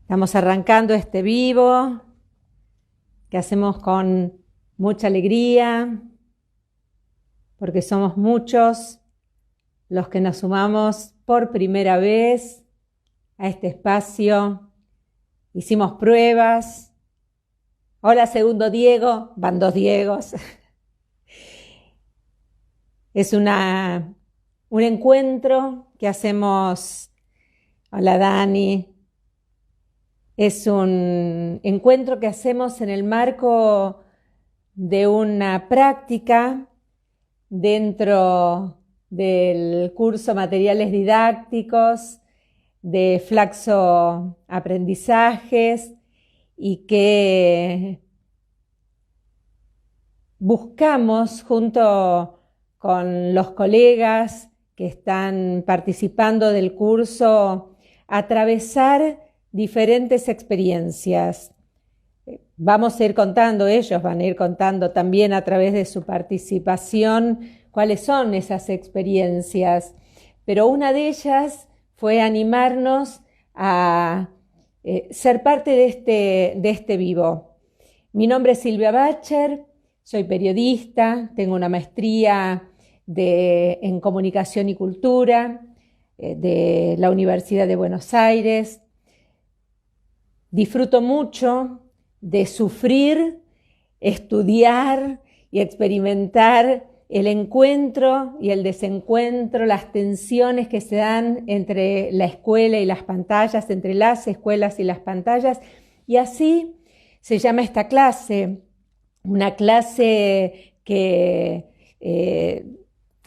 Estamos arrancando este vivo que hacemos con mucha alegría, porque somos muchos los que nos sumamos por primera vez a este espacio. Hicimos pruebas. Hola, segundo Diego, van dos Diegos. Es un encuentro que hacemos. Hola, Dani. Es un encuentro que hacemos en el marco de una práctica dentro del curso Materiales Didácticos de Flaxo Aprendizajes, y que buscamos junto con los colegas que están participando del curso atravesar diferentes experiencias. Vamos a ir contando, ellos van a ir contando también a través de su participación cuáles son esas experiencias, pero una de ellas fue animarnos a ser parte de este vivo. Mi nombre es Silvia Bacher, soy periodista, tengo una maestría en Comunicación y Cultura de la Universidad de Buenos Aires. Disfruto mucho de sufrir, estudiar y experimentar el encuentro y el desencuentro, las tensiones que se dan entre la escuela y las pantallas, entre las escuelas y las pantallas. Y así se llama esta clase, una clase que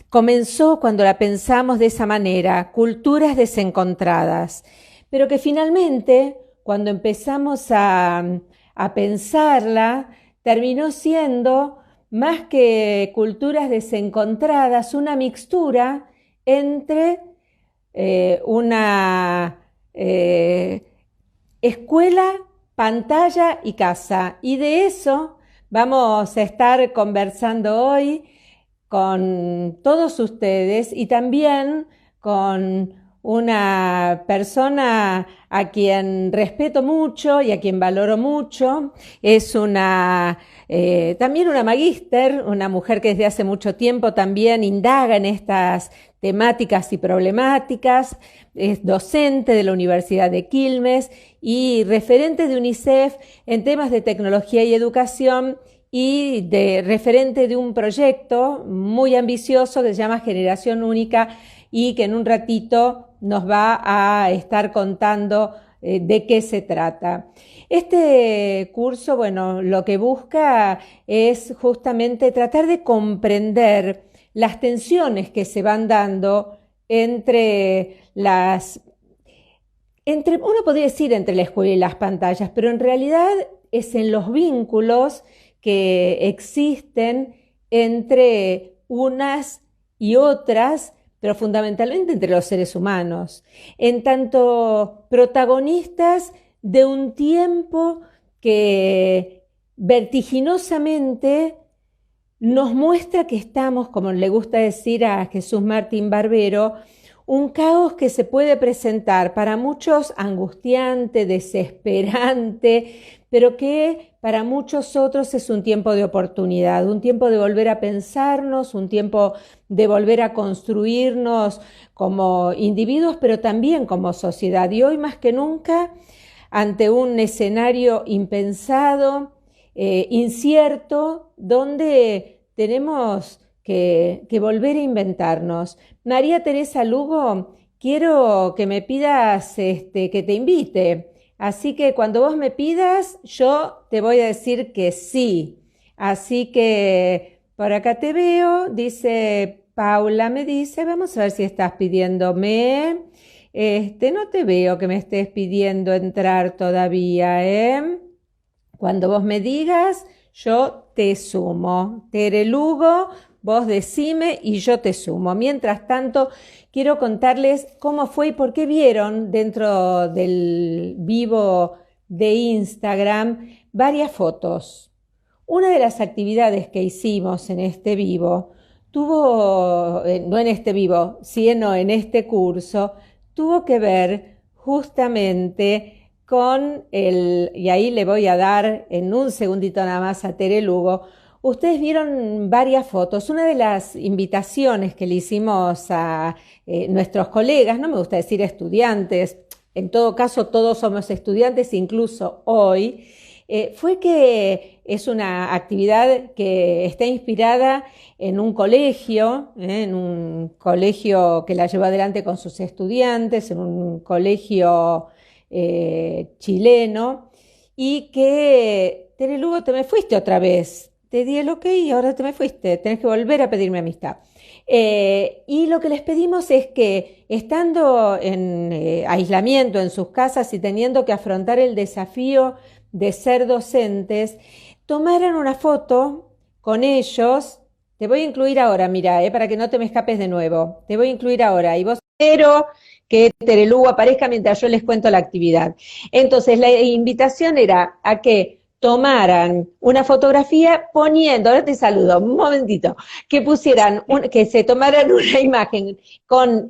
comenzó cuando la pensamos de esa manera, culturas desencontradas, pero que finalmente, cuando empezamos a pensarla, terminó siendo, más que culturas desencontradas, una mixtura entre una escuela, pantalla y casa. Y de eso vamos a estar conversando hoy con todos ustedes y también con una persona a quien respeto mucho y a quien valoro mucho. Es también una magíster, una mujer que desde hace mucho tiempo también indaga en estas temáticas y problemáticas. Es docente de la Universidad de Quilmes y referente de UNICEF en temas de tecnología y educación, y referente de un proyecto muy ambicioso que se llama Generación Única, y que en un ratito nos va a estar contando de qué se trata. Este curso, bueno, lo que busca es justamente tratar de comprender las tensiones que se van dando uno podría decir entre la escuela y las pantallas, pero en realidad es en los vínculos que existen entre unas y otras, pero fundamentalmente entre los seres humanos, en tanto protagonistas de un tiempo que vertiginosamente nos muestra que estamos, como le gusta decir a Jesús Martín Barbero, un caos que se puede presentar para muchos angustiante, desesperante, pero que para muchos otros es un tiempo de oportunidad, un tiempo de volver a pensarnos, un tiempo de volver a construirnos como individuos, pero también como sociedad. Y hoy más que nunca, ante un escenario impensado, incierto, donde tenemos que volver a inventarnos. María Teresa Lugo, quiero que me pidas que te invite. Así que cuando vos me pidas, yo te voy a decir que sí. Así que por acá te veo, dice Paula, me dice, vamos a ver si estás pidiéndome. No te veo que me estés pidiendo entrar todavía, ¿eh? Cuando vos me digas, yo te sumo. Tere Lugo, vos decime y yo te sumo. Mientras tanto, quiero contarles cómo fue y por qué vieron dentro del vivo de Instagram varias fotos. Una de las actividades que hicimos en este vivo no en este vivo, sino en este curso, tuvo que ver justamente y ahí le voy a dar en un segundito nada más a Tere Lugo. Ustedes vieron varias fotos. Una de las invitaciones que le hicimos a nuestros colegas, no me gusta decir estudiantes, en todo caso todos somos estudiantes, incluso hoy, fue que es una actividad que está inspirada en un colegio que la llevó adelante con sus estudiantes, en un colegio chileno, y que, Tere Lugo, te me fuiste otra vez. Te di el ok y ahora te me fuiste, tenés que volver a pedirme amistad. Y lo que les pedimos es que, estando en aislamiento en sus casas y teniendo que afrontar el desafío de ser docentes, tomaran una foto con ellos. Te voy a incluir ahora, mira, para que no te me escapes de nuevo. Te voy a incluir ahora y vos espero que Tere Lugo aparezca mientras yo les cuento la actividad. Entonces, la invitación era a que tomaran una fotografía poniendo, ahora te saludo, un momentito, que se tomaran una imagen con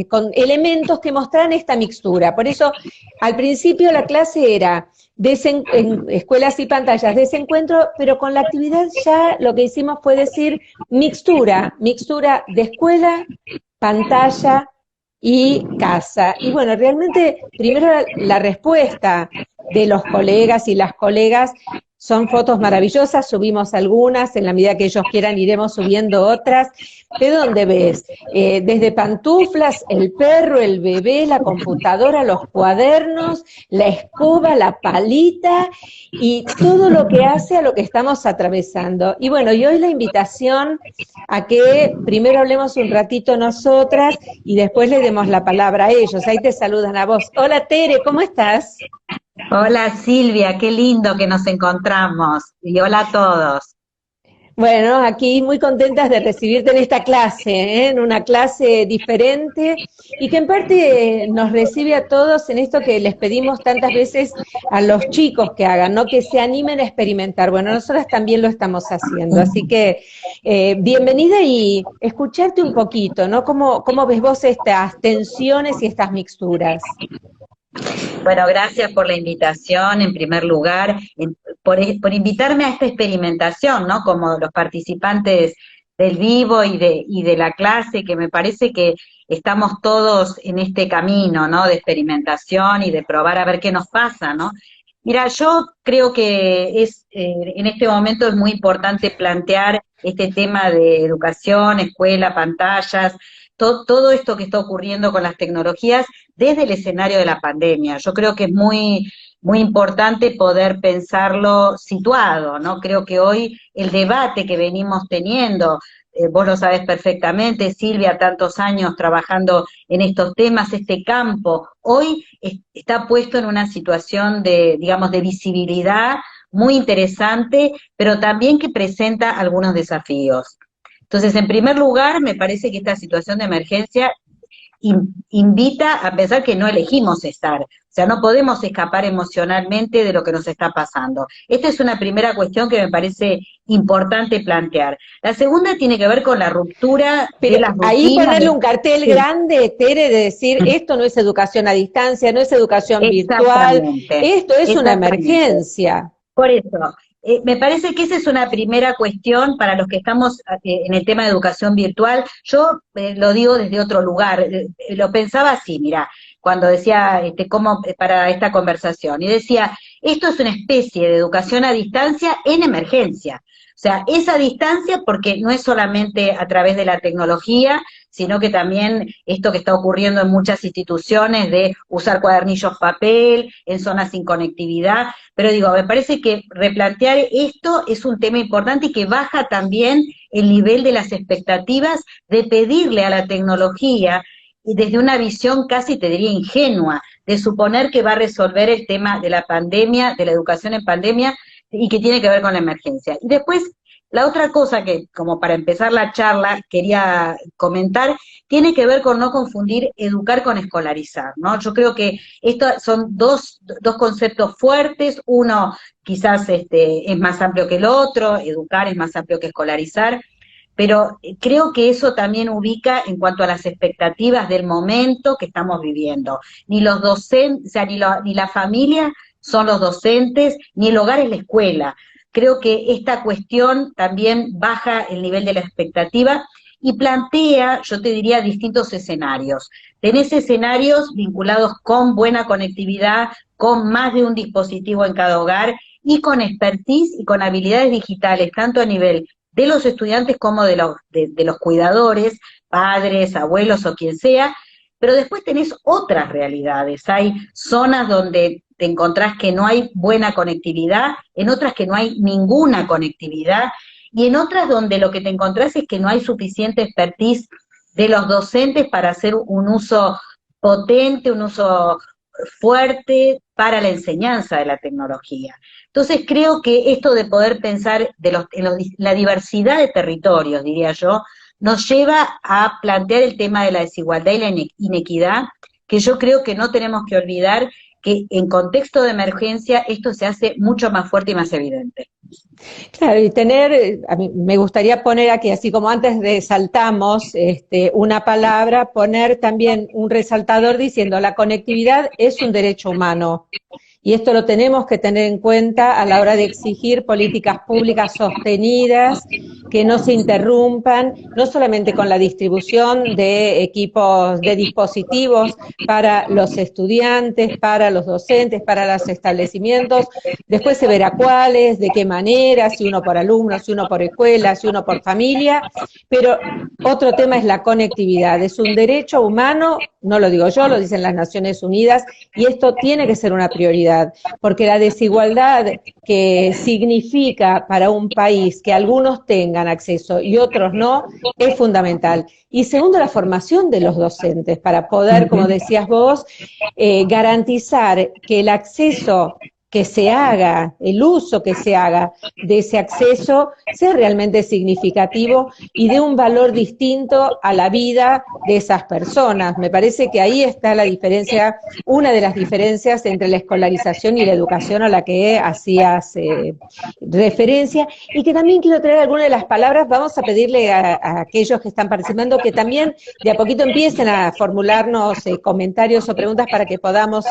con elementos que mostraran esta mixtura. Por eso, al principio la clase era en escuelas y pantallas, desencuentro, pero con la actividad ya lo que hicimos fue decir mixtura de escuela, pantalla y casa. Y bueno, realmente, primero la respuesta de los colegas y las colegas son fotos maravillosas, subimos algunas, en la medida que ellos quieran iremos subiendo otras. ¿De dónde ves? Desde pantuflas, el perro, el bebé, la computadora, los cuadernos, la escoba, la palita y todo lo que hace a lo que estamos atravesando. Y bueno, y hoy la invitación a que primero hablemos un ratito nosotras y después le demos la palabra a ellos. Ahí te saludan a vos. Hola Tere, ¿cómo estás? Hola Silvia, qué lindo que nos encontramos. Y hola a todos. Bueno, aquí muy contentas de recibirte en esta clase, en una clase diferente y que en parte nos recibe a todos en esto que les pedimos tantas veces a los chicos que hagan, ¿no? Que se animen a experimentar. Bueno, nosotras también lo estamos haciendo, así que bienvenida y escucharte un poquito, ¿no? ¿Cómo ves vos estas tensiones y estas mixturas? Bueno, gracias por la invitación, en primer lugar, por invitarme a esta experimentación, ¿no? Como los participantes del vivo y de la clase, que me parece que estamos todos en este camino, ¿no? De experimentación y de probar a ver qué nos pasa, ¿no? Mira, yo creo que en este momento es muy importante plantear este tema de educación, escuela, pantallas, todo esto que está ocurriendo con las tecnologías desde el escenario de la pandemia. Yo creo que es muy importante poder pensarlo situado, ¿no? Creo que hoy el debate que venimos teniendo, vos lo sabés perfectamente, Silvia, tantos años trabajando en estos temas, este campo, hoy está puesto en una situación de, digamos, de visibilidad muy interesante, pero también que presenta algunos desafíos. Entonces, en primer lugar, me parece que esta situación de emergencia invita a pensar que no elegimos estar, o sea, no podemos escapar emocionalmente de lo que nos está pasando. Esta es una primera cuestión que me parece importante plantear. La segunda tiene que ver con la ruptura Pero de las ahí rutinas. ponerle un cartel Sí, grande, Tere, de decir, esto no es educación a distancia, no es educación virtual, exactamente, esto es una exactamente. emergencia. Por eso, me parece que esa es una primera cuestión para los que estamos en el tema de educación virtual. Yo lo digo desde otro lugar, lo pensaba así, mira, cuando decía cómo para esta conversación, y decía, esto es una especie de educación a distancia en emergencia. O sea, esa distancia porque no es solamente a través de la tecnología, sino que también esto que está ocurriendo en muchas instituciones de usar cuadernillos papel, en zonas sin conectividad, pero digo, me parece que replantear esto es un tema importante y que baja también el nivel de las expectativas de pedirle a la tecnología y desde una visión casi te diría ingenua, de suponer que va a resolver el tema de la pandemia, de la educación en pandemia, y que tiene que ver con la emergencia. Y después, la otra cosa que, como para empezar la charla, quería comentar, tiene que ver con no confundir educar con escolarizar, ¿no? Yo creo que estos son dos conceptos fuertes, uno quizás es más amplio que el otro, educar es más amplio que escolarizar, pero creo que eso también ubica en cuanto a las expectativas del momento que estamos viviendo. Ni los docentes, o sea, ni la familia son los docentes, ni el hogar es la escuela. Creo que esta cuestión también baja el nivel de la expectativa y plantea, yo te diría, distintos escenarios. Tenés escenarios vinculados con buena conectividad, con más de un dispositivo en cada hogar y con expertise y con habilidades digitales, tanto a nivel de los estudiantes como de los cuidadores, padres, abuelos o quien sea, pero después tenés otras realidades. Hay zonas donde te encontrás que no hay buena conectividad, en otras que no hay ninguna conectividad, y en otras donde lo que te encontrás es que no hay suficiente expertise de los docentes para hacer un uso potente, un uso fuerte para la enseñanza de la tecnología. Entonces creo que esto de poder pensar la diversidad de territorios, diría yo, nos lleva a plantear el tema de la desigualdad y la inequidad, que yo creo que no tenemos que olvidar que en contexto de emergencia esto se hace mucho más fuerte y más evidente. Claro, y tener, a mí me gustaría poner aquí, así como antes resaltamos una palabra, poner también un resaltador diciendo la conectividad es un derecho humano. Y esto lo tenemos que tener en cuenta a la hora de exigir políticas públicas sostenidas, que no se interrumpan, no solamente con la distribución de equipos, de dispositivos para los estudiantes, para los docentes, para los establecimientos, después se verá cuáles, de qué manera, si uno por alumno, si uno por escuela, si uno por familia, pero otro tema es la conectividad, es un derecho humano, no lo digo yo, lo dicen las Naciones Unidas, y esto tiene que ser una prioridad, porque la desigualdad que significa para un país que algunos tengan acceso y otros no, es fundamental. Y segundo, la formación de los docentes para poder, como decías vos, garantizar que el acceso que se haga, el uso que se haga de ese acceso sea realmente significativo y de un valor distinto a la vida de esas personas. Me parece que ahí está la diferencia, una de las diferencias entre la escolarización y la educación a la que hacías referencia, y que también quiero traer algunas de las palabras. Vamos a pedirle a aquellos que están participando que también de a poquito empiecen a formularnos comentarios o preguntas para que podamos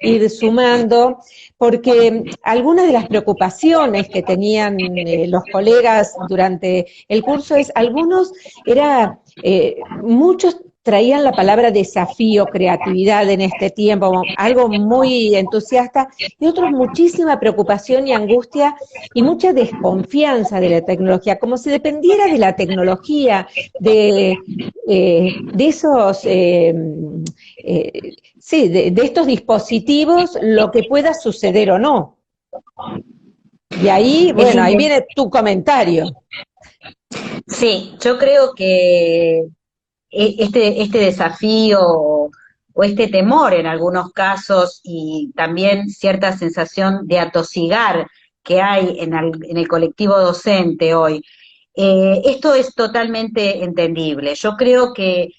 ir sumando, porque algunas de las preocupaciones que tenían los colegas durante el curso muchos traían la palabra desafío, creatividad en este tiempo, algo muy entusiasta, y otros muchísima preocupación y angustia y mucha desconfianza de la tecnología, como si dependiera de la tecnología, de esos... sí, de estos dispositivos, lo que pueda suceder o no. Y ahí, bueno, ahí viene tu comentario. Sí, yo creo que este desafío o este temor en algunos casos y también cierta sensación de atosigar que hay en el colectivo docente hoy, esto es totalmente entendible. Yo creo que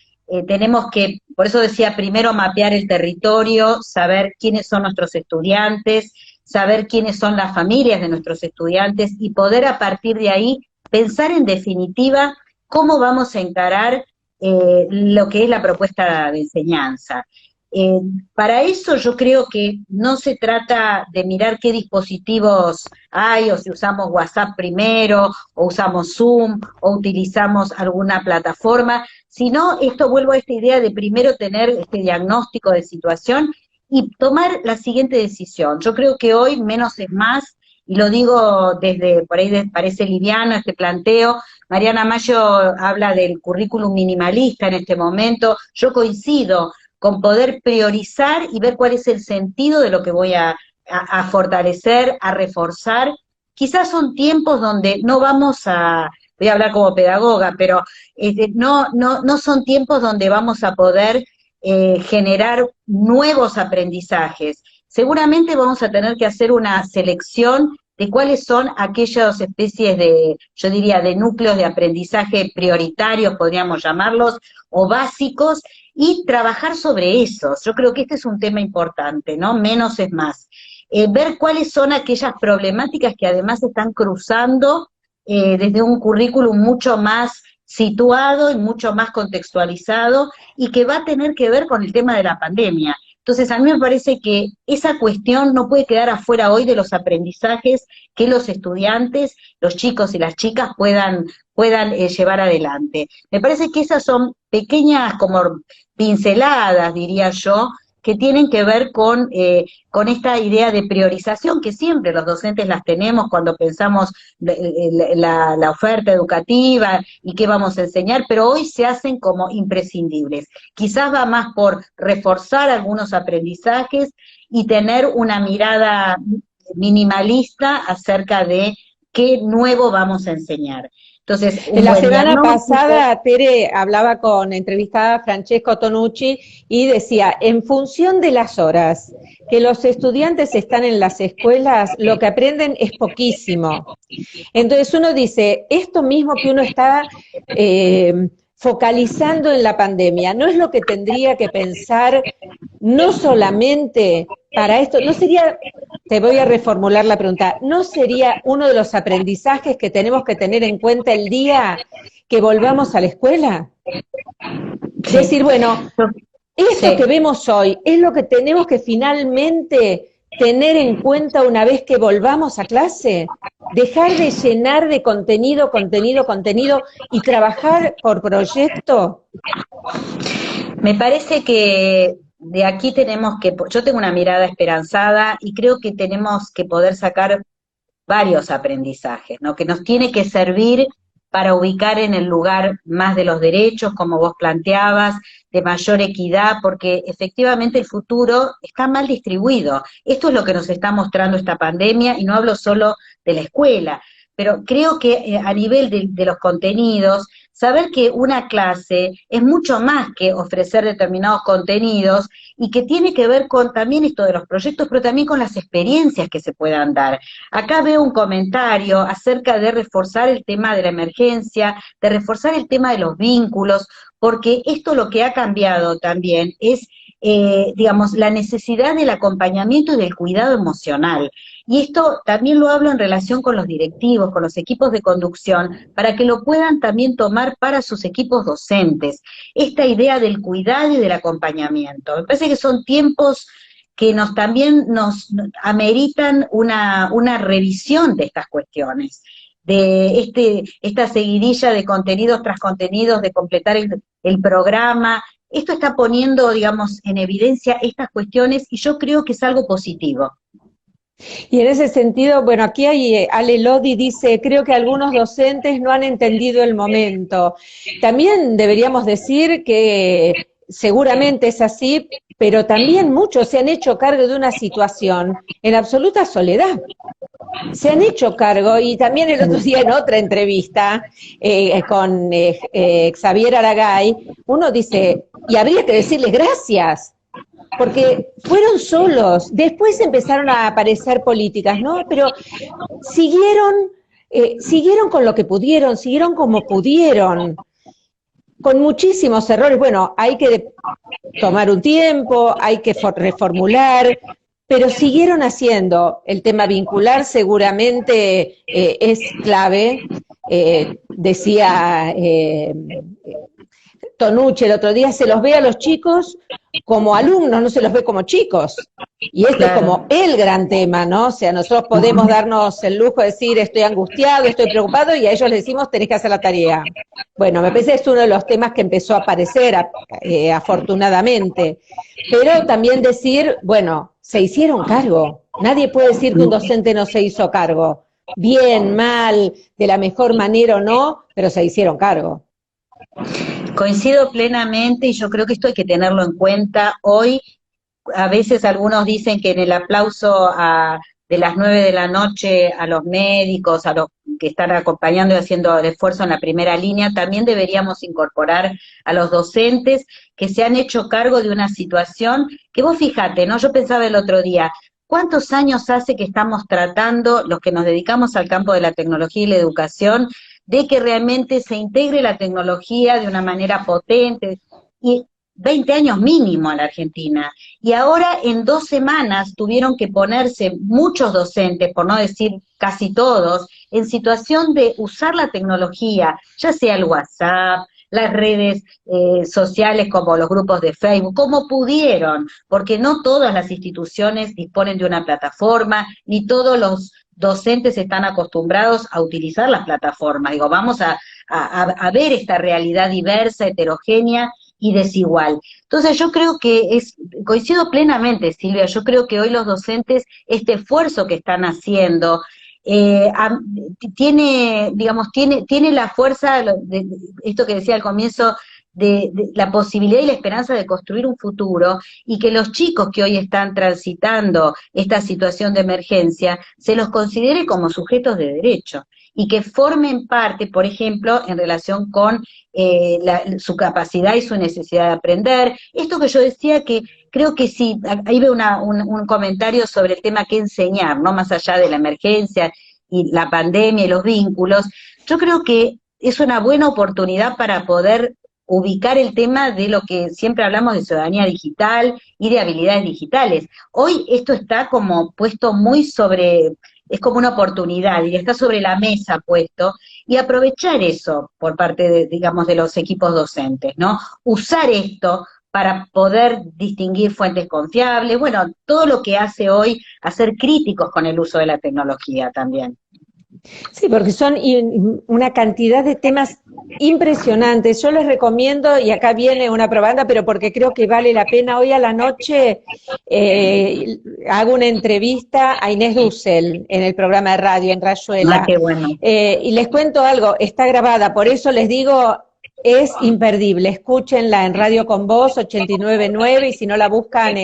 tenemos que, por eso decía, primero mapear el territorio, saber quiénes son nuestros estudiantes, saber quiénes son las familias de nuestros estudiantes y poder a partir de ahí pensar en definitiva cómo vamos a encarar lo que es la propuesta de enseñanza. Para eso yo creo que no se trata de mirar qué dispositivos hay, o si usamos WhatsApp primero, o usamos Zoom, o utilizamos alguna plataforma, sino vuelvo a esta idea de primero tener este diagnóstico de situación y tomar la siguiente decisión. Yo creo que hoy menos es más, y lo digo desde, por ahí parece liviano este planteo. Mariana Mayo habla del currículum minimalista en este momento, yo coincido con poder priorizar y ver cuál es el sentido de lo que voy a fortalecer, a reforzar. Quizás son tiempos donde no vamos voy a hablar como pedagoga, pero no son tiempos donde vamos a poder generar nuevos aprendizajes. Seguramente vamos a tener que hacer una selección de cuáles son aquellas especies de, yo diría, de núcleos de aprendizaje prioritarios, podríamos llamarlos, o básicos, y trabajar sobre esos. Yo creo que este es un tema importante, ¿no? Menos es más. Ver cuáles son aquellas problemáticas que además están cruzando desde un currículum mucho más situado y mucho más contextualizado y que va a tener que ver con el tema de la pandemia. Entonces, a mí me parece que esa cuestión no puede quedar afuera hoy de los aprendizajes que los estudiantes, los chicos y las chicas puedan llevar adelante. Me parece que esas son pequeñas como pinceladas, diría yo, que tienen que ver con esta idea de priorización que siempre los docentes las tenemos cuando pensamos la oferta educativa y qué vamos a enseñar, pero hoy se hacen como imprescindibles. Quizás va más por reforzar algunos aprendizajes y tener una mirada minimalista acerca de qué nuevo vamos a enseñar. Entonces, En la semana pasada, Tere entrevistaba a Francesco Tonucci y decía, en función de las horas que los estudiantes están en las escuelas, lo que aprenden es poquísimo. Entonces uno dice, esto mismo que uno está focalizando en la pandemia, ¿no es lo que tendría que pensar no solamente para esto? ¿No sería, te voy a reformular la pregunta, ¿no sería uno de los aprendizajes que tenemos que tener en cuenta el día que volvamos a la escuela? Sí. Decir, bueno, esto que vemos hoy es lo que tenemos que finalmente tener en cuenta una vez que volvamos a clase, dejar de llenar de contenido y trabajar por proyecto. Me parece que de aquí tenemos que, yo tengo una mirada esperanzada y creo que tenemos que poder sacar varios aprendizajes, ¿no? Que nos tiene que servir para ubicar en el lugar más de los derechos, como vos planteabas, de mayor equidad, porque efectivamente el futuro está mal distribuido. Esto es lo que nos está mostrando esta pandemia, y no hablo solo de la escuela, pero creo que a nivel de los contenidos, saber que una clase es mucho más que ofrecer determinados contenidos y que tiene que ver con también esto de los proyectos, pero también con las experiencias que se puedan dar. Acá veo un comentario acerca de reforzar el tema de la emergencia, de reforzar el tema de los vínculos, porque esto lo que ha cambiado también es, digamos, la necesidad del acompañamiento y del cuidado emocional. Y esto también lo hablo en relación con los directivos, con los equipos de conducción, para que lo puedan también tomar para sus equipos docentes. Esta idea del cuidado y del acompañamiento. Me parece que son tiempos que también nos ameritan una revisión de estas cuestiones, de esta seguidilla de contenidos tras contenidos, de completar el programa. Esto está poniendo, digamos, en evidencia estas cuestiones y yo creo que es algo positivo. Y en ese sentido, bueno, aquí hay Ale Lodi dice, creo que algunos docentes no han entendido el momento. También deberíamos decir que seguramente es así, pero también muchos se han hecho cargo de una situación en absoluta soledad. Se han hecho cargo, y también el otro día en otra entrevista con Xavier Aragay, uno dice, y habría que decirles gracias, porque fueron solos, después empezaron a aparecer políticas, ¿no? Pero siguieron con lo que pudieron, siguieron como pudieron, con muchísimos errores. Bueno, hay que tomar un tiempo, hay que reformular, pero siguieron haciendo. El tema vincular seguramente es clave, decía Tonucci el otro día, se los ve a los chicos como alumnos, no se los ve como chicos. Y este es como el gran tema, ¿no? O sea, nosotros podemos darnos el lujo de decir estoy angustiado, estoy preocupado, y a ellos les decimos tenés que hacer la tarea. Bueno, me parece que es uno de los temas que empezó a aparecer afortunadamente. Pero también decir, bueno, se hicieron cargo. Nadie puede decir que un docente no se hizo cargo. Bien, mal, de la mejor manera o no, pero se hicieron cargo. Coincido plenamente y yo creo que esto hay que tenerlo en cuenta. Hoy, a veces algunos dicen que en el aplauso de las 9 de la noche a los médicos, a los que están acompañando y haciendo el esfuerzo en la primera línea, también deberíamos incorporar a los docentes que se han hecho cargo de una situación que vos fíjate, ¿no? Yo pensaba el otro día, ¿cuántos años hace que estamos tratando, los que nos dedicamos al campo de la tecnología y la educación, de que realmente se integre la tecnología de una manera potente? Y 20 años mínimo a la Argentina. Y ahora en 2 semanas tuvieron que ponerse muchos docentes, por no decir casi todos, en situación de usar la tecnología, ya sea el WhatsApp, las redes sociales como los grupos de Facebook, como pudieron, porque no todas las instituciones disponen de una plataforma, ni todos los docentes están acostumbrados a utilizar las plataformas. Digo, vamos a ver esta realidad diversa, heterogénea y desigual. Entonces yo creo que coincido plenamente, Silvia, yo creo que hoy los docentes, este esfuerzo que están haciendo, tiene la fuerza, esto que decía al comienzo, de la posibilidad y la esperanza de construir un futuro, y que los chicos que hoy están transitando esta situación de emergencia se los considere como sujetos de derecho, y que formen parte, por ejemplo, en relación con su capacidad y su necesidad de aprender. Esto que yo decía, que creo que sí, ahí veo un comentario sobre el tema que enseñar, ¿no? Más allá de la emergencia y la pandemia y los vínculos, yo creo que es una buena oportunidad para poder ubicar el tema de lo que siempre hablamos de ciudadanía digital y de habilidades digitales. Hoy esto está como puesto muy es como una oportunidad y está sobre la mesa puesto, y aprovechar eso por parte digamos, de los equipos docentes, ¿no? Usar esto para poder distinguir fuentes confiables, bueno, todo lo que hace hoy a ser críticos con el uso de la tecnología también. Sí, porque son una cantidad de temas impresionantes. Yo les recomiendo, y acá viene una propaganda, pero porque creo que vale la pena, hoy a la noche hago una entrevista a Inés Dussel en el programa de radio en Rayuela. Ah, qué bueno. Y les cuento algo, está grabada, por eso les digo, es imperdible. Escúchenla en Radio Con Voz 89.9, y si no la buscan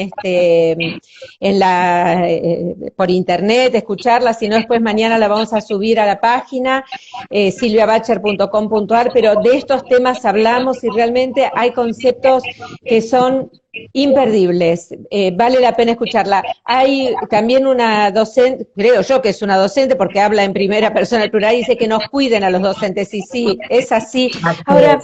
por internet, escucharla, si no después mañana la vamos a subir a la página silviabacher.com.ar, pero de estos temas hablamos y realmente hay conceptos que son imperdibles, vale la pena escucharla. Hay también una docente, creo yo que es una docente porque habla en primera persona del plural, y dice que nos cuiden a los docentes, y sí, es así. Ahora,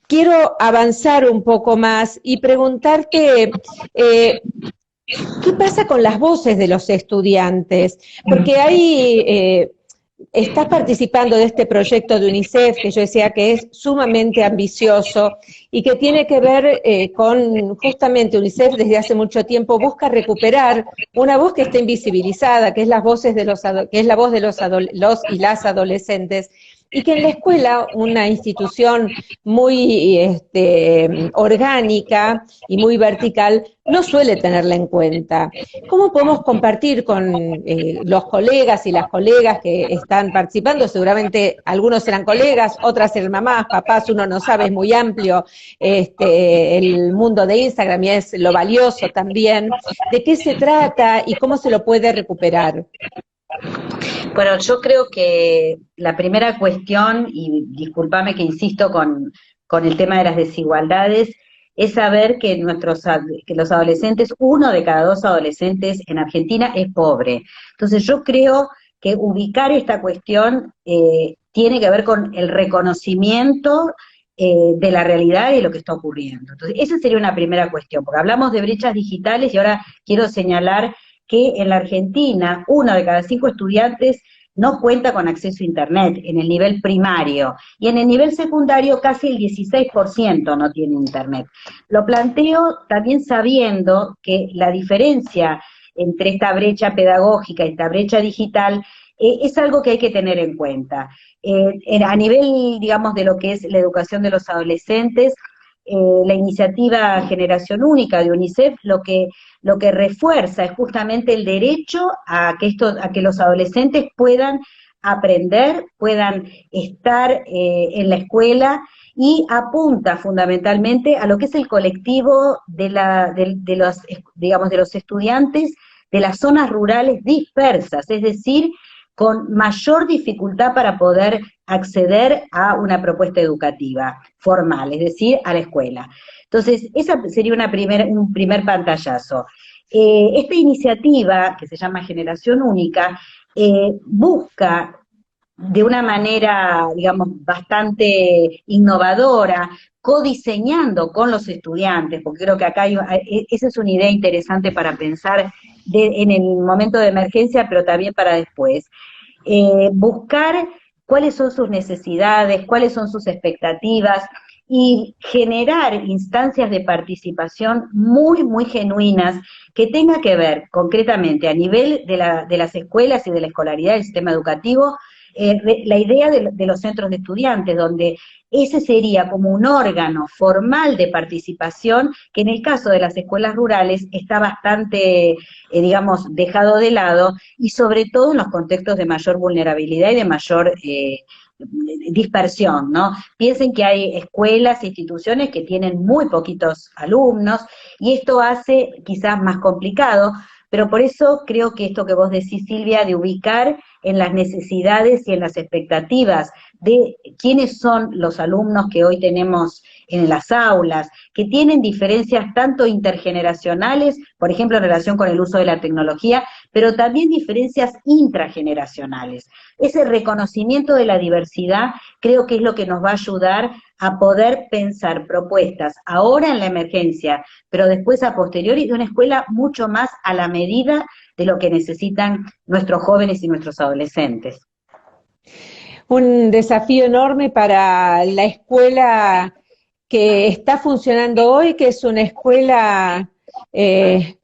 quiero avanzar un poco más y preguntarte, ¿qué pasa con las voces de los estudiantes? Porque hay... estás participando de este proyecto de UNICEF, que yo decía que es sumamente ambicioso y que tiene que ver con, justamente UNICEF desde hace mucho tiempo busca recuperar una voz que está invisibilizada, que es la voz de los y las adolescentes, y que en la escuela, una institución muy orgánica y muy vertical, no suele tenerla en cuenta. ¿Cómo podemos compartir con los colegas y las colegas que están participando? Seguramente algunos serán colegas, otras serán mamás, papás, uno no sabe, es muy amplio el mundo de Instagram y es lo valioso también. ¿De qué se trata y cómo se lo puede recuperar? Bueno, yo creo que la primera cuestión, y discúlpame que insisto con el tema de las desigualdades, es saber que que los adolescentes, 1 de cada 2 adolescentes en Argentina es pobre. Entonces yo creo que ubicar esta cuestión tiene que ver con el reconocimiento de la realidad y de lo que está ocurriendo. Entonces esa sería una primera cuestión, porque hablamos de brechas digitales y ahora quiero señalar que en la Argentina 1 de cada 5 estudiantes no cuenta con acceso a Internet en el nivel primario, y en el nivel secundario casi el 16% no tiene Internet. Lo planteo también sabiendo que la diferencia entre esta brecha pedagógica y esta brecha digital es algo que hay que tener en cuenta. A nivel, digamos, de lo que es la educación de los adolescentes, la iniciativa Generación Única de UNICEF lo que refuerza es justamente el derecho a que los adolescentes puedan aprender, puedan estar en la escuela, y apunta fundamentalmente a lo que es el colectivo de los estudiantes de las zonas rurales dispersas, es decir, con mayor dificultad para poder acceder a una propuesta educativa formal, es decir, a la escuela. Entonces, esa sería un primer pantallazo. Esta iniciativa, que se llama Generación Única, busca de una manera, digamos, bastante innovadora, codiseñando con los estudiantes, porque creo que acá esa es una idea interesante para pensar en el momento de emergencia, pero también para después. Buscar cuáles son sus necesidades, cuáles son sus expectativas y generar instancias de participación muy, muy genuinas que tenga que ver concretamente a nivel de las escuelas y de la escolaridad del sistema educativo, la idea de los centros de estudiantes, donde ese sería como un órgano formal de participación que en el caso de las escuelas rurales está bastante, digamos, dejado de lado, y sobre todo en los contextos de mayor vulnerabilidad y de mayor dispersión, ¿no? Piensen que hay escuelas e instituciones que tienen muy poquitos alumnos, y esto hace quizás más complicado, pero por eso creo que esto que vos decís, Silvia, de ubicar en las necesidades y en las expectativas de quiénes son los alumnos que hoy tenemos en las aulas, que tienen diferencias tanto intergeneracionales, por ejemplo, en relación con el uso de la tecnología, pero también diferencias intrageneracionales. Ese reconocimiento de la diversidad creo que es lo que nos va a ayudar a poder pensar propuestas ahora en la emergencia, pero después a posteriori de una escuela mucho más a la medida de lo que necesitan nuestros jóvenes y nuestros adolescentes. Un desafío enorme para la escuela que está funcionando hoy, que es una escuela que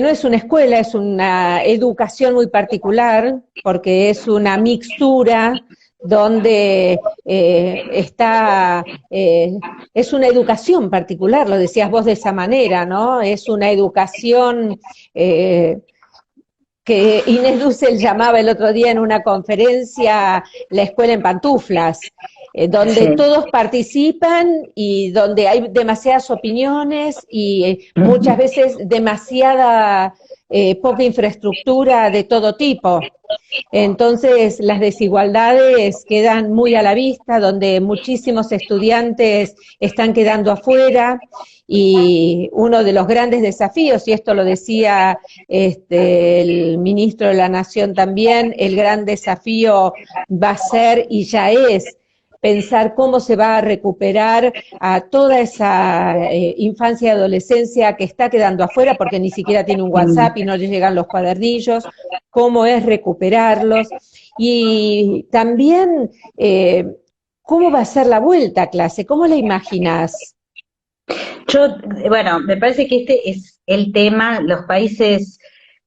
no es una escuela, es una educación muy particular, porque es una mixtura donde es una educación particular, lo decías vos de esa manera, ¿no? Es una educación que Inés Dussel llamaba el otro día en una conferencia la escuela en pantuflas, donde Sí. todos participan y donde hay demasiadas opiniones y muchas veces demasiada poca infraestructura de todo tipo. Entonces las desigualdades quedan muy a la vista, donde muchísimos estudiantes están quedando afuera, y uno de los grandes desafíos, y esto lo decía el ministro de la Nación también, el gran desafío va a ser y ya es pensar cómo se va a recuperar a toda esa infancia y adolescencia que está quedando afuera porque ni siquiera tiene un WhatsApp y no le llegan los cuadernillos, cómo es recuperarlos, y también cómo va a ser la vuelta a clase, cómo la imaginás. Bueno, me parece que este es el tema,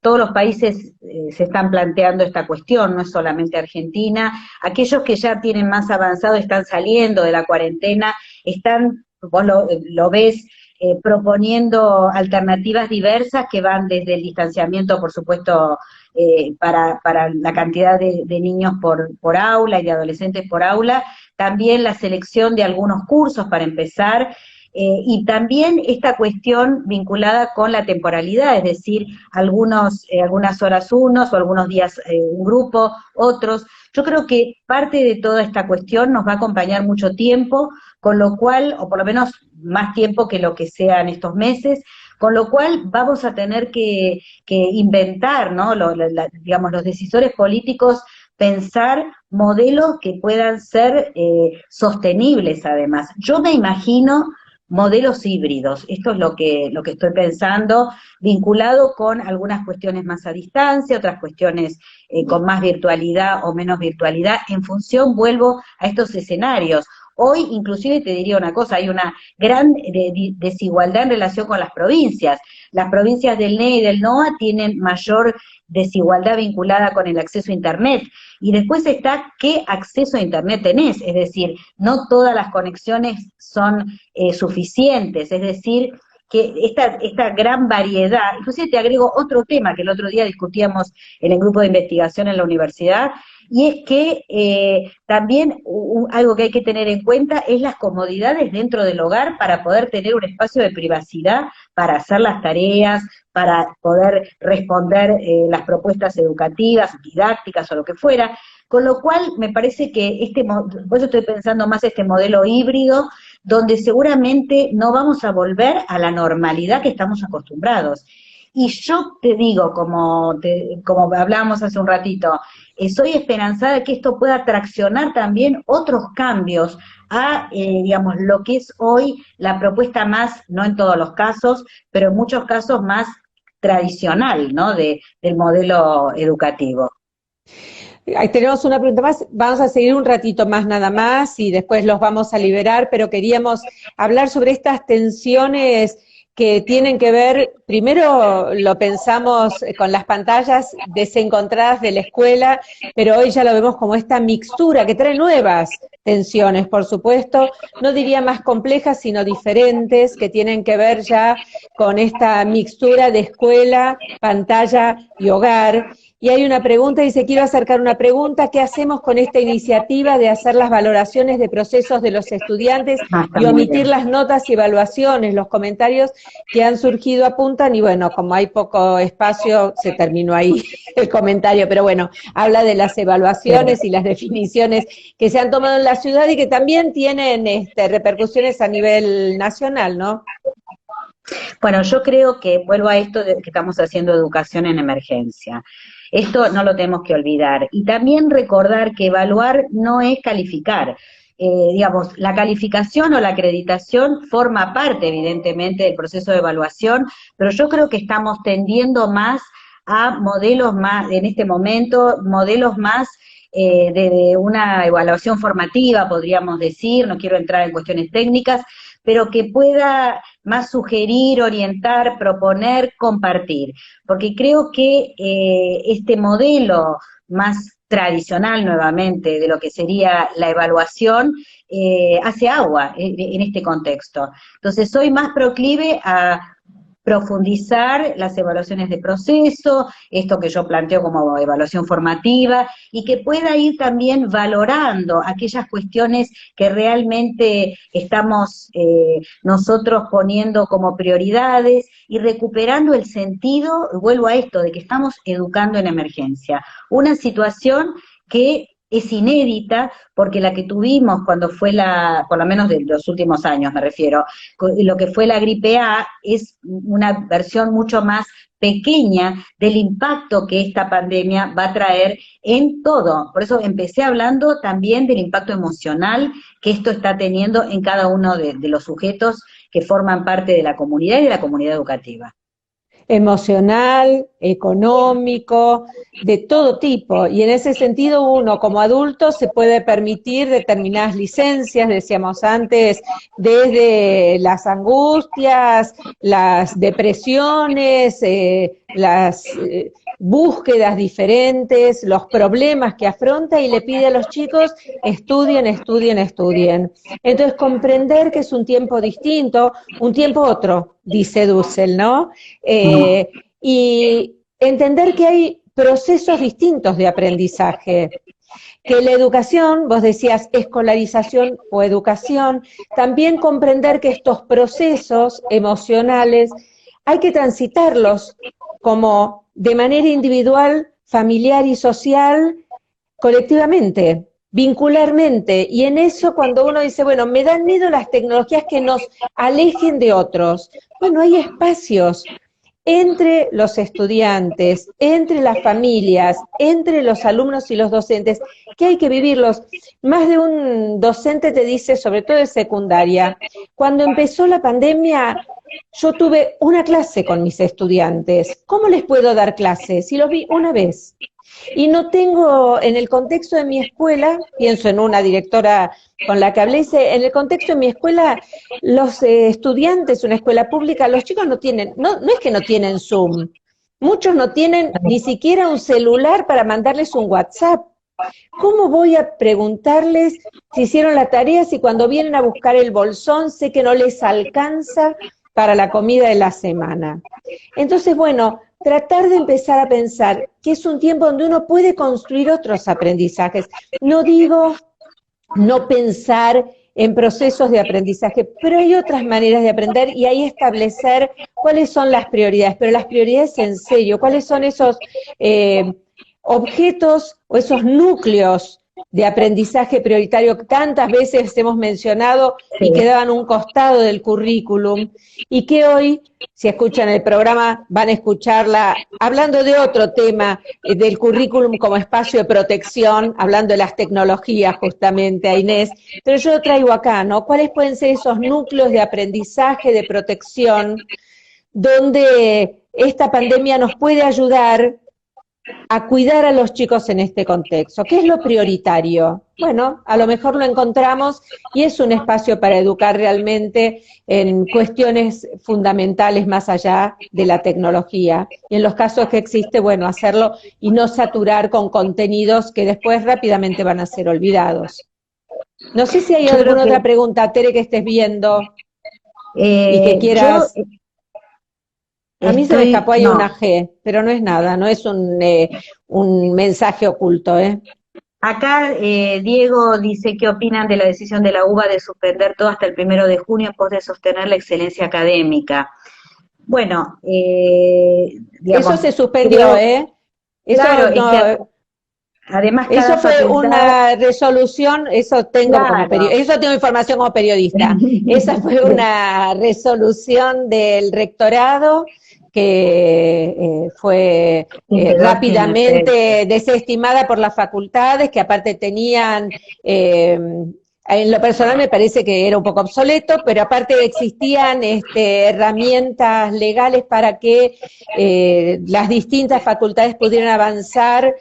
todos los países se están planteando esta cuestión, no es solamente Argentina. Aquellos que ya tienen más avanzado están saliendo de la cuarentena, vos lo ves, proponiendo alternativas diversas que van desde el distanciamiento, por supuesto, para la cantidad de niños por aula y de adolescentes por aula, también la selección de algunos cursos para empezar, y también esta cuestión vinculada con la temporalidad, es decir, algunas horas unos o algunos días un grupo, otros. Yo creo que parte de toda esta cuestión nos va a acompañar mucho tiempo, con lo cual, o por lo menos más tiempo que lo que sean estos meses, con lo cual vamos a tener que inventar, ¿no? Digamos, los decisores políticos, pensar modelos que puedan ser sostenibles además. Yo me imagino modelos híbridos, esto es lo que estoy pensando, vinculado con algunas cuestiones más a distancia, otras cuestiones con más virtualidad o menos virtualidad, en función, vuelvo a estos escenarios. Hoy, inclusive, te diría una cosa, hay una gran desigualdad en relación con las provincias. Las provincias del NE y del NOA tienen mayor desigualdad vinculada con el acceso a Internet. Y después está qué acceso a Internet tenés, es decir, no todas las conexiones son suficientes, es decir, que esta gran variedad, inclusive te agrego otro tema que el otro día discutíamos en el grupo de investigación en la universidad, y es que también algo que hay que tener en cuenta es las comodidades dentro del hogar para poder tener un espacio de privacidad para hacer las tareas, para poder responder las propuestas educativas, didácticas o lo que fuera, con lo cual me parece que por eso estoy pensando más este modelo híbrido, donde seguramente no vamos a volver a la normalidad que estamos acostumbrados. Y yo te digo, como hablábamos hace un ratito, soy esperanzada de que esto pueda traccionar también otros cambios a, digamos, lo que es hoy la propuesta más, no en todos los casos, pero en muchos casos más tradicional, ¿no? Del modelo educativo. Ahí tenemos una pregunta más, vamos a seguir un ratito más nada más y después los vamos a liberar, pero queríamos hablar sobre estas tensiones que tienen que ver, primero lo pensamos con las pantallas desencontradas de la escuela, pero hoy ya lo vemos como esta mixtura que trae nuevas tensiones, por supuesto, no diría más complejas, sino diferentes, que tienen que ver ya con esta mixtura de escuela, pantalla y hogar. Y hay una pregunta, dice, quiero acercar una pregunta, ¿qué hacemos con esta iniciativa de hacer las valoraciones de procesos de los estudiantes y omitir las notas y evaluaciones? Los comentarios que han surgido apuntan, y bueno, como hay poco espacio, se terminó ahí el comentario, pero bueno, habla de las evaluaciones y las definiciones que se han tomado en la ciudad y que también tienen repercusiones a nivel nacional, ¿no? Bueno, yo creo que vuelvo a esto de que estamos haciendo educación en emergencia. Esto no lo tenemos que olvidar. Y también recordar que evaluar no es calificar. Digamos, la calificación o la acreditación forma parte, evidentemente, del proceso de evaluación, pero yo creo que estamos tendiendo más a modelos más, en este momento, modelos más de una evaluación formativa, podríamos decir, no quiero entrar en cuestiones técnicas, pero que pueda más sugerir, orientar, proponer, compartir. Porque creo que este modelo más tradicional nuevamente de lo que sería la evaluación hace agua en este contexto. Entonces soy más proclive a profundizar las evaluaciones de proceso, esto que yo planteo como evaluación formativa, y que pueda ir también valorando aquellas cuestiones que realmente estamos nosotros poniendo como prioridades y recuperando el sentido, vuelvo a esto, de que estamos educando en emergencia. Una situación que es inédita, porque la que tuvimos cuando fue por lo menos de los últimos años me refiero, lo que fue la gripe A es una versión mucho más pequeña del impacto que esta pandemia va a traer en todo. Por eso empecé hablando también del impacto emocional que esto está teniendo en cada uno de los sujetos que forman parte de la comunidad y de la comunidad educativa. Emocional, económico, de todo tipo. Y en ese sentido uno como adulto se puede permitir determinadas licencias, decíamos antes, desde las angustias, las depresiones, las búsquedas diferentes, los problemas que afronta y le pide a los chicos estudien, estudien, estudien. Entonces comprender que es un tiempo distinto, un tiempo otro, dice Dussel, ¿no? Y entender que hay procesos distintos de aprendizaje, que la educación, vos decías escolarización o educación, también comprender que estos procesos emocionales hay que transitarlos como de manera individual, familiar y social, colectivamente, vincularmente, y en eso cuando uno dice, bueno, me dan miedo las tecnologías que nos alejen de otros, bueno, hay espacios entre los estudiantes, entre las familias, entre los alumnos y los docentes, que hay que vivirlos. Más de un docente te dice, sobre todo de secundaria, cuando empezó la pandemia, yo tuve una clase con mis estudiantes. ¿Cómo les puedo dar clases si los vi una vez? Y no tengo, en el contexto de mi escuela, pienso en una directora con la que hablé, dice, en el contexto de mi escuela, los estudiantes, una escuela pública, los chicos no tienen, no es que no tienen Zoom, muchos no tienen ni siquiera un celular para mandarles un WhatsApp. ¿Cómo voy a preguntarles si hicieron la tarea, si cuando vienen a buscar el bolsón sé que no les alcanza para la comida de la semana? Entonces, bueno, tratar de empezar a pensar que es un tiempo donde uno puede construir otros aprendizajes. No digo no pensar en procesos de aprendizaje, pero hay otras maneras de aprender y ahí establecer cuáles son las prioridades, pero las prioridades en serio, cuáles son esos objetos o esos núcleos de aprendizaje prioritario que tantas veces hemos mencionado y quedaban a un costado del currículum, y que hoy, si escuchan el programa, van a escucharla hablando de otro tema del currículum como espacio de protección, hablando de las tecnologías justamente, a Inés, pero yo lo traigo acá, ¿no? ¿Cuáles pueden ser esos núcleos de aprendizaje, de protección, donde esta pandemia nos puede ayudar a cuidar a los chicos en este contexto. ¿Qué es lo prioritario? Bueno, a lo mejor lo encontramos y es un espacio para educar realmente en cuestiones fundamentales más allá de la tecnología. Y en los casos que existe, bueno, hacerlo y no saturar con contenidos que después rápidamente van a ser olvidados. No sé si hay Yo creo alguna que otra pregunta, Tere, que estés viendo y que yo quieras. A mí se me escapó ahí no. una G, pero no es nada, no es un mensaje oculto, ¿eh? Acá Diego dice qué opinan de la decisión de la UBA de suspender todo hasta el 1 de junio en pos de sostener la excelencia académica. Bueno, Eso digamos, se suspendió, creo, ¿eh? claro, Eso es que no, además cada eso fue facultad, una resolución, eso tengo como claro, eso tengo información como periodista. Esa fue una resolución del rectorado que fue sí, quedó sin efecto. rápidamente desestimada por las facultades, que aparte tenían, en lo personal me parece que era un poco obsoleto, pero aparte existían herramientas legales para que las distintas facultades pudieran avanzar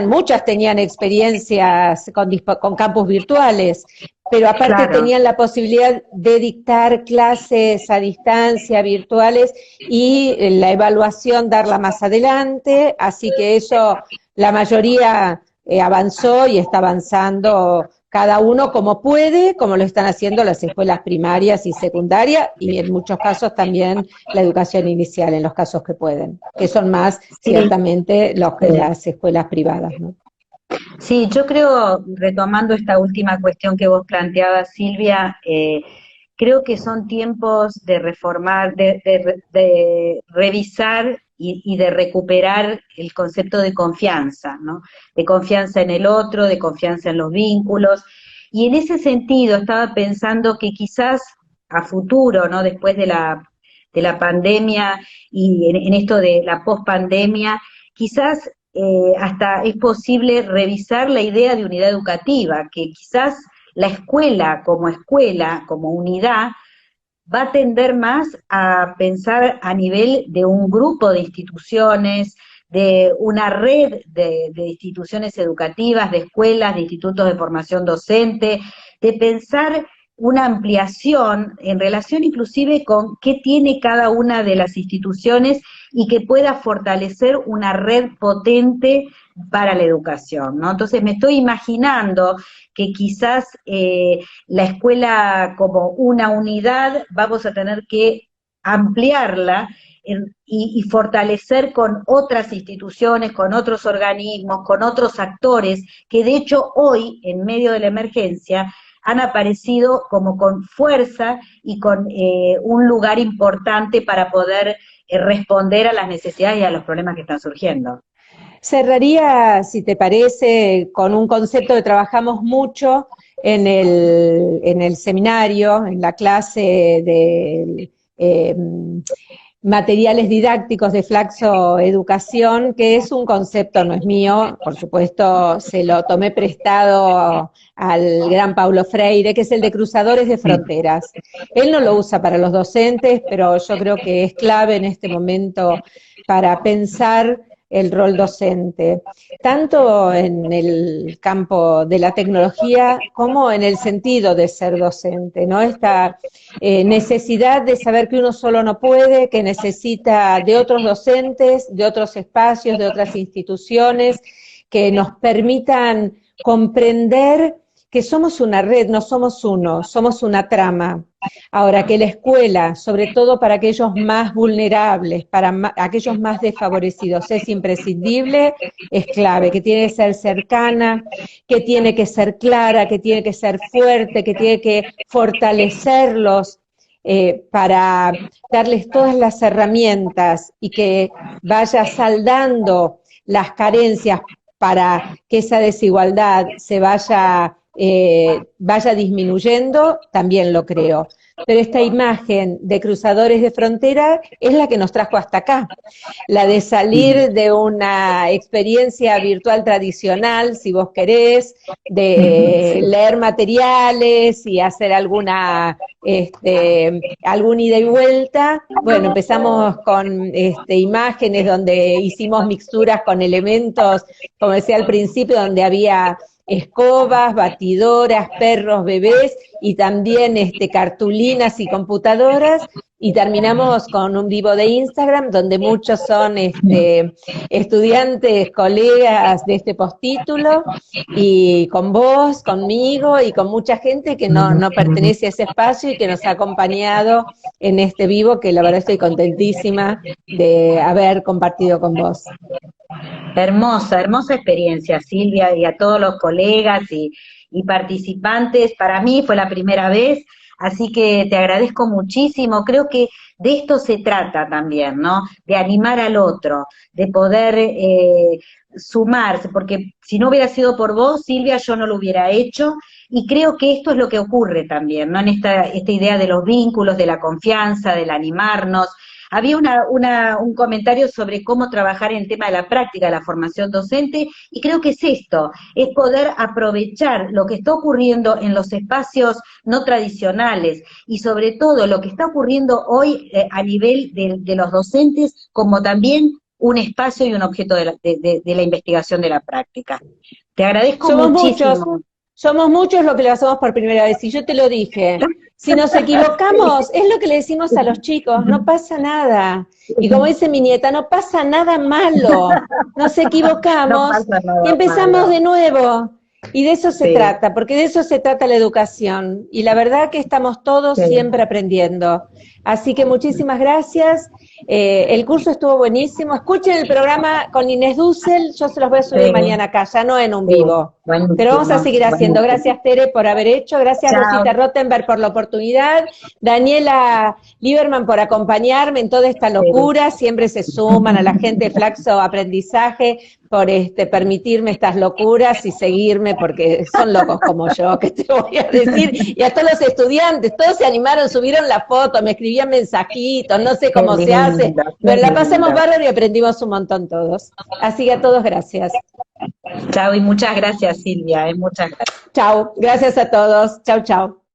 muchas tenían experiencias con campus virtuales, pero aparte Claro, tenían la posibilidad de dictar clases a distancia, virtuales, y la evaluación darla más adelante, así que eso la mayoría avanzó y está avanzando cada uno como puede, como lo están haciendo las escuelas primarias y secundarias, y en muchos casos también la educación inicial, en los casos que pueden, que son más sí. ciertamente las escuelas privadas, ¿no? Sí, yo creo, retomando esta última cuestión que vos planteabas, Silvia, creo que son tiempos de reformar, de revisar y de recuperar el concepto de confianza, ¿no? De confianza en el otro, de confianza en los vínculos. Y en ese sentido estaba pensando que quizás a futuro, ¿no? Después de la pandemia y en esto de la pospandemia, quizás hasta es posible revisar la idea de unidad educativa, que quizás la escuela, como unidad, va a tender más a pensar a nivel de un grupo de instituciones, de una red de instituciones educativas, de escuelas, de institutos de formación docente, de pensar una ampliación en relación inclusive con qué tiene cada una de las instituciones y que pueda fortalecer una red potente para la educación, ¿no? Entonces me estoy imaginando que quizás la escuela como una unidad vamos a tener que ampliarla y fortalecer con otras instituciones, con otros organismos, con otros actores, que de hecho hoy, en medio de la emergencia, han aparecido como con fuerza y con un lugar importante para poder responder a las necesidades y a los problemas que están surgiendo. Cerraría, si te parece, con un concepto que trabajamos mucho en el seminario, en la clase de materiales didácticos de Flaxo Educación, que es un concepto, no es mío, por supuesto se lo tomé prestado al gran Paulo Freire, que es el de cruzadores de fronteras. Él no lo usa para los docentes, pero yo creo que es clave en este momento para pensar el rol docente, tanto en el campo de la tecnología como en el sentido de ser docente, ¿no? Esta necesidad de saber que uno solo no puede, que necesita de otros docentes, de otros espacios, de otras instituciones, que nos permitan comprender que somos una red, no somos uno, somos una trama. Ahora, que la escuela, sobre todo para aquellos más vulnerables, para aquellos más desfavorecidos, es imprescindible, es clave, que tiene que ser cercana, que tiene que ser clara, que tiene que ser fuerte, que tiene que fortalecerlos para darles todas las herramientas y que vaya saldando las carencias para que esa desigualdad se vaya vaya disminuyendo, también lo creo. Pero esta imagen de cruzadores de frontera es la que nos trajo hasta acá. La de salir de una experiencia virtual tradicional, si vos querés, de leer materiales y hacer alguna ida y vuelta. Bueno, empezamos con imágenes donde hicimos mixturas con elementos, como decía al principio, donde había escobas, batidoras, perros, bebés y también cartulinas y computadoras, y terminamos con un vivo de Instagram donde muchos son estudiantes, colegas de este postítulo, y con vos, conmigo y con mucha gente que no pertenece a ese espacio y que nos ha acompañado en este vivo, que la verdad estoy contentísima de haber compartido con vos. Hermosa, hermosa experiencia, Silvia, y a todos los colegas y participantes. Para mí fue la primera vez, así que te agradezco muchísimo. Creo que de esto se trata también, ¿no? De animar al otro, de poder sumarse, porque si no hubiera sido por vos, Silvia, yo no lo hubiera hecho, y creo que esto es lo que ocurre también, ¿no? En esta idea de los vínculos, de la confianza, del animarnos. Había un comentario sobre cómo trabajar en el tema de la práctica, de la formación docente, y creo que es esto, es poder aprovechar lo que está ocurriendo en los espacios no tradicionales, y sobre todo lo que está ocurriendo hoy a nivel de los docentes, como también un espacio y un objeto de la investigación de la práctica. Te agradezco muchísimo. Somos muchos los que lo hacemos por primera vez, y yo te lo dije. Si nos equivocamos, es lo que le decimos a los chicos, no pasa nada. Y como dice mi nieta, no pasa nada malo. Nos equivocamos y empezamos de nuevo. Y de eso se trata, porque de eso se trata la educación. Y la verdad que estamos todos siempre aprendiendo. Así que muchísimas gracias. El curso estuvo buenísimo. Escuchen el programa con Inés Dussel, yo se los voy a subir mañana acá, ya no en un vivo. Buenísimo. Pero vamos a seguir haciendo. Gracias, Tere, por haber hecho. Gracias, Rosita Rottenberg, por la oportunidad. Daniela Lieberman, por acompañarme en toda esta locura. Siempre se suman a la gente de Flaxo Aprendizaje por permitirme estas locuras y seguirme, porque son locos como yo, que te voy a decir. Y a todos los estudiantes, todos se animaron, subieron la foto, me escribían mensajitos, no sé cómo se hace, pero la pasamos bárbaro y aprendimos un montón todos. Así que a todos gracias. Chao, y muchas gracias, Silvia, muchas gracias. Chao, gracias a todos. Chao, chao.